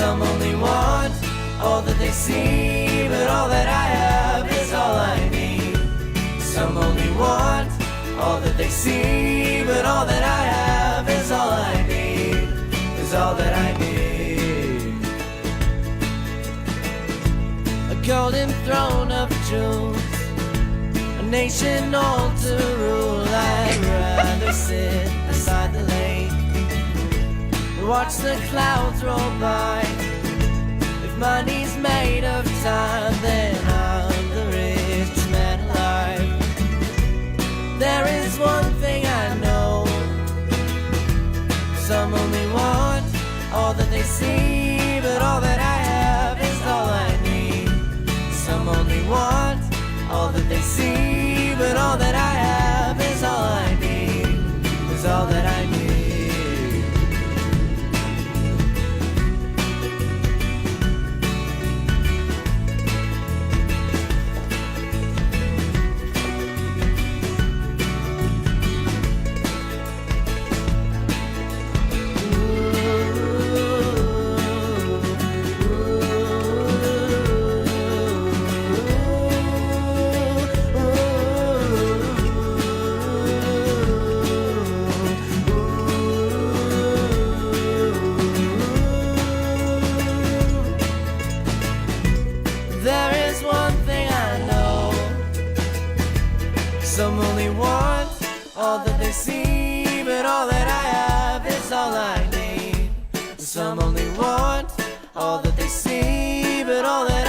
Some only want all that they see, but all that I have is all I need. Some only want all that they see, but all that I have is all I need, is all that I need. A golden throne of jewels, a nation all to rule. I'd rather sit beside the lake and watch the clouds roll by. If money's made of time, then I'm the richest man alive. There is one thing I know, some only want all that they see, but all that I have is all I need. Some only want all that they see, but all that I have is all I need, is all that I need. There is one thing I know, some only want all that they see, but all that I have is all I need. Some only want all that they see, but all that